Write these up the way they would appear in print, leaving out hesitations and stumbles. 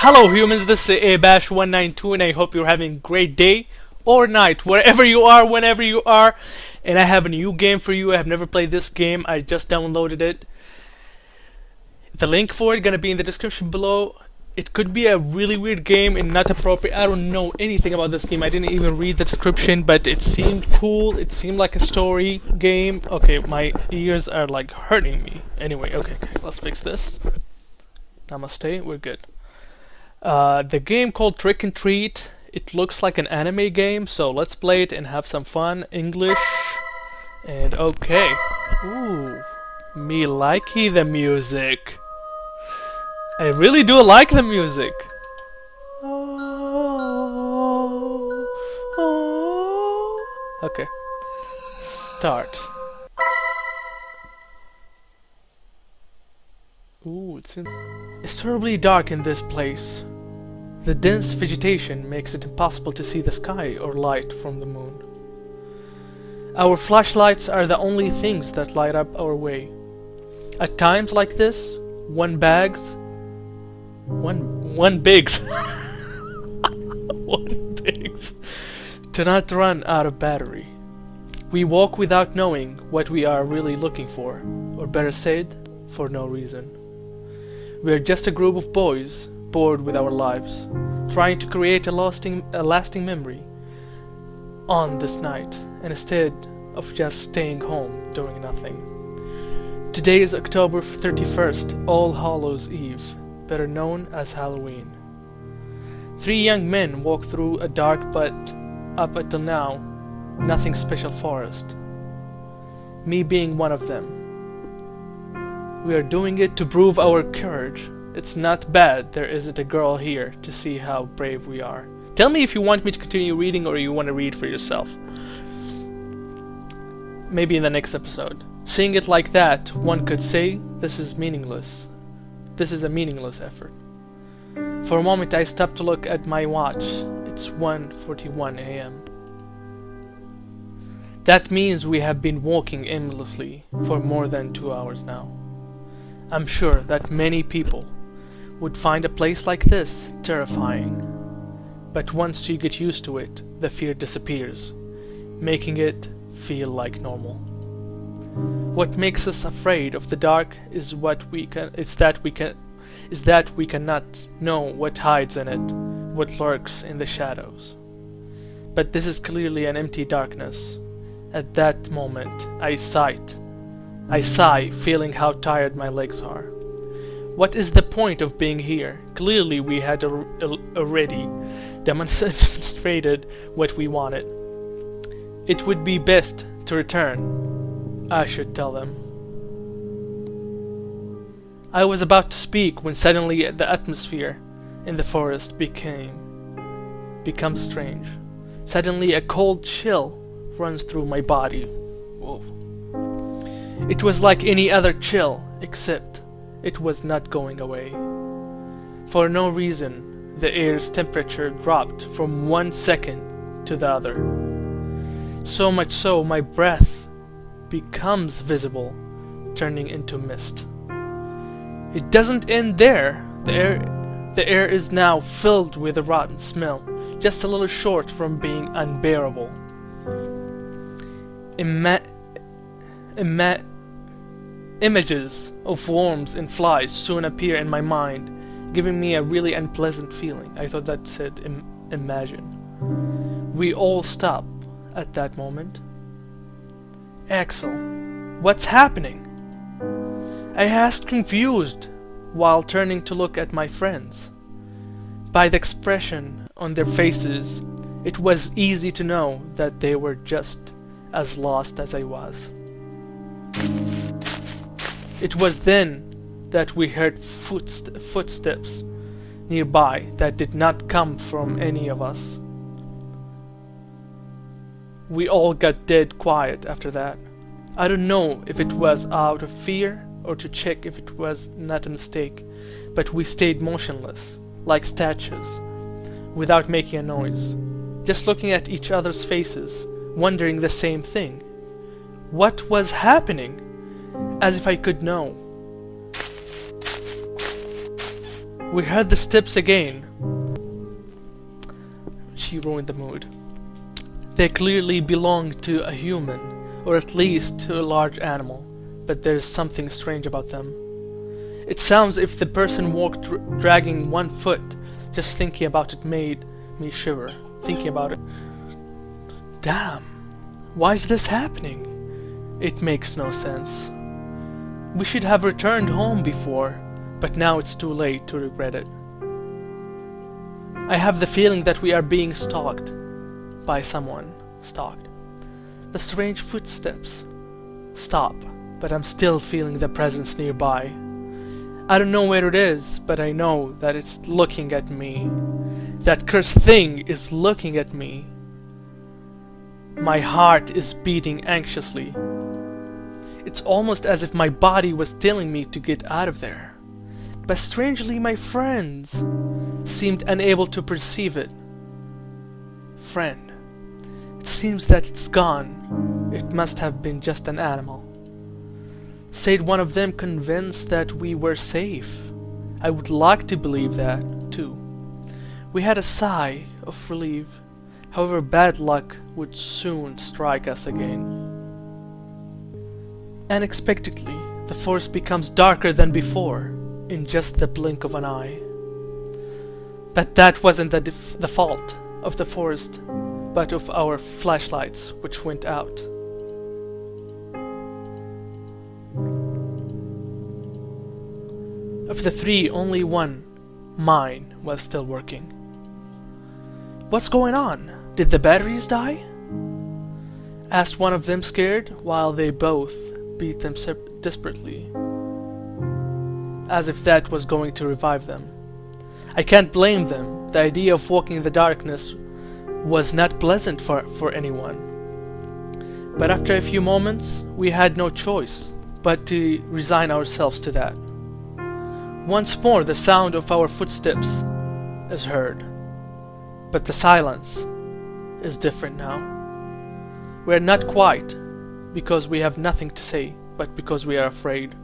Hello humans, this is Abash192 and I hope you're having a great day or night, wherever you are, whenever you are. And I have a new game for you. I have never played this game, I just downloaded it. The link for it gonna be in the description below. It could be a really weird game and not appropriate. I don't know anything about this game. I didn't even read the description, but it seemed cool. It seemed like a story game. Okay, my ears are like hurting me. Anyway, okay, let's fix this. Namaste, we're good. The game called Trick and Treat. It looks like an anime game, so let's play it and have some fun. English. And okay. Ooh. Me likey the music. I really do like the music. Okay. Start. Ooh, it's terribly dark in this place. The dense vegetation makes it impossible to see the sky or light from the moon. Our flashlights are the only things that light up our way. At times like this, one bigs one bigs to not run out of battery. We walk without knowing what we are really looking for, or better said, for no reason. We are just a group of boys bored with our lives, trying to create a lasting memory on this night, and instead of just staying home doing nothing. Today is October 31st, All Hallows Eve, better known as Halloween. 3 young men walk through a dark but, up until now, nothing special forest. Me being one of them. We are doing it to prove our courage. It's not bad there isn't a girl here to see how brave we are. Tell me if you want me to continue reading or you want to read for yourself. Maybe in the next episode. Seeing it like that, one could say this is meaningless. This is a meaningless effort. For a moment I stopped to look at my watch. It's 1:41 a.m. That means we have been walking aimlessly for more than 2 hours now. I'm sure that many people would find a place like this terrifying. But once you get used to it, the fear disappears, making it feel like normal. What makes us afraid of the dark is that we cannot know what hides in it, what lurks in the shadows. But this is clearly an empty darkness. At that moment, I sigh, feeling how tired my legs are. What is the point of being here? Clearly we had already demonstrated what we wanted. It would be best to return, I should tell them. I was about to speak when suddenly the atmosphere in the forest becomes strange. Suddenly a cold chill runs through my body. Whoa. It was like any other chill, except it was not going away. For no reason, the air's temperature dropped from 1 second to the other. So much so, my breath becomes visible, turning into mist. It doesn't end there. The air is now filled with a rotten smell, just a little short from being unbearable. Images of worms and flies soon appear in my mind, giving me a really unpleasant feeling. I thought that said imagine. We all stop at that moment. Axel, what's happening? I asked, confused, while turning to look at my friends. By the expression on their faces, it was easy to know that they were just as lost as I was. It was then that we heard footsteps nearby that did not come from any of us. We all got dead quiet after that. I don't know if it was out of fear or to check if it was not a mistake, but we stayed motionless, like statues, without making a noise, just looking at each other's faces, wondering the same thing. What was happening? As if I could know. We heard the steps again. She ruined the mood. They clearly belong to a human, or at least to a large animal, but there's something strange about them. It sounds if the person walked dragging one foot. Just thinking about it made me shiver. Thinking about it. Damn, why is this happening? It makes no sense. We should have returned home before, but now it's too late to regret it. I have the feeling that we are being stalked by someone. Stalked. The strange footsteps stop, but I'm still feeling the presence nearby. I don't know where it is, but I know that it's looking at me. That cursed thing is looking at me. My heart is beating anxiously. It's almost as if my body was telling me to get out of there. But strangely, my friends seemed unable to perceive it. Friend, it seems that it's gone. It must have been just an animal. Said one of them, convinced that we were safe. I would like to believe that, too. We had a sigh of relief. However, bad luck would soon strike us again. Unexpectedly, the forest becomes darker than before, in just the blink of an eye. But that wasn't the fault of the forest, but of our flashlights, which went out. Of the three, only one, mine, was still working. What's going on? Did the batteries die? Asked one of them, scared, while they both beat them desperately, as if that was going to revive them. I can't blame them. The idea of walking in the darkness was not pleasant for anyone. But after a few moments, we had no choice but to resign ourselves to that. Once more, the sound of our footsteps is heard, but the silence is different now. We are not quiet because we have nothing to say, but because we are afraid.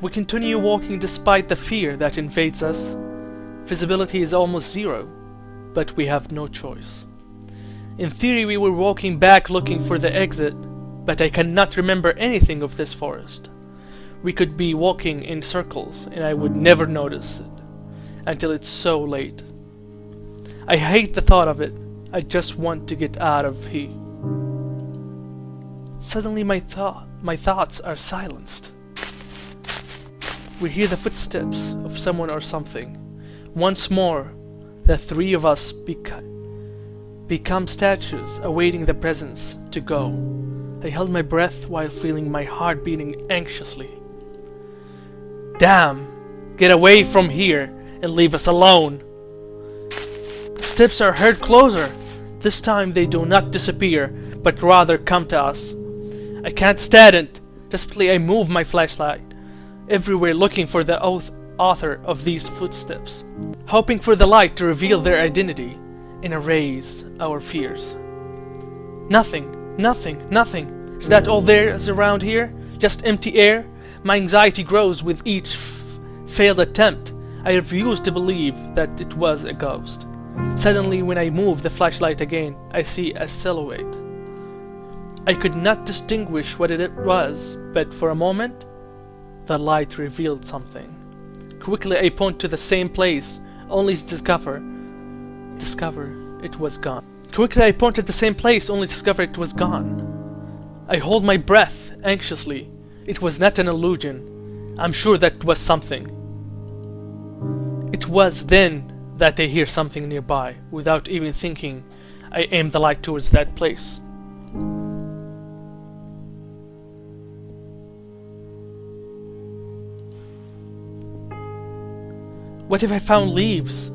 We continue walking despite the fear that invades us. Visibility is almost zero, but we have no choice. In theory, we were walking back looking for the exit, but I cannot remember anything of this forest. We could be walking in circles, and I would never notice it until it's so late. I hate the thought of it. I just want to get out of here. Suddenly my thoughts are silenced. We hear the footsteps of someone or something. Once more, the three of us become statues, awaiting the presence to go. I held my breath while feeling my heart beating anxiously. Damn! Get away from here and leave us alone! The steps are heard closer. This time they do not disappear, but rather come to us. I can't stand it. Desperately I move my flashlight everywhere, looking for the author of these footsteps, hoping for the light to reveal their identity and erase our fears. Nothing, nothing, nothing. Is that all there is around here? Just empty air? My anxiety grows with each failed attempt. I refuse to believe that it was a ghost. Suddenly, when I move the flashlight again, I see a silhouette. I could not distinguish what it was, but for a moment, the light revealed something. Quickly I point to the same place, only to discover it was gone. Quickly I point at the same place, only to discover it was gone. I hold my breath anxiously. It was not an illusion. I'm sure that was something. It was then that I hear something nearby. Without even thinking, I aim the light towards that place. What if I found leaves?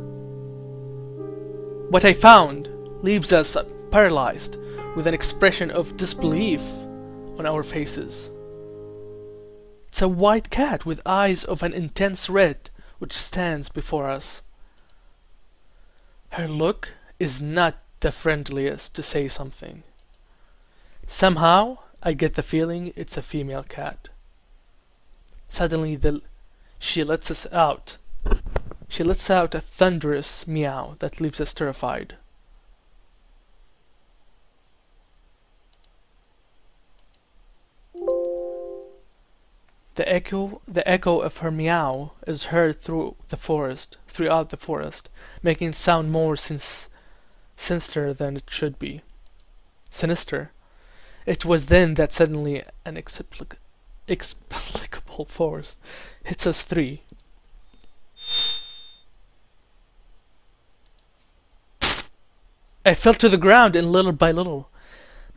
What I found leaves us paralyzed, with an expression of disbelief on our faces. It's a white cat with eyes of an intense red, which stands before us. Her look is not the friendliest, to say something. Somehow, I get the feeling it's a female cat. Suddenly, She lets us out. She lets out a thunderous meow that leaves us terrified. The echo of her meow is heard throughout the forest, making it sound more sinister than it should be. Sinister. It was then that suddenly an explicable force hits us three. I fell to the ground, and little by little,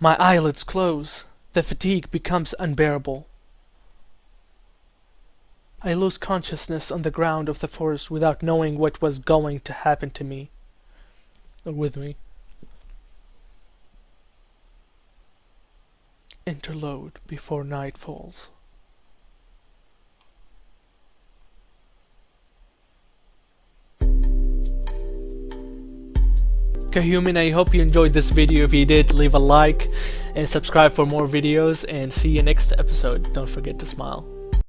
my eyelids close. The fatigue becomes unbearable. I lose consciousness on the ground of the forest without knowing what was going to happen to me, or with me. Interlude before night falls. Okay, human, I hope you enjoyed this video. If you did, leave a like and subscribe for more videos, and see you next episode. Don't forget to smile.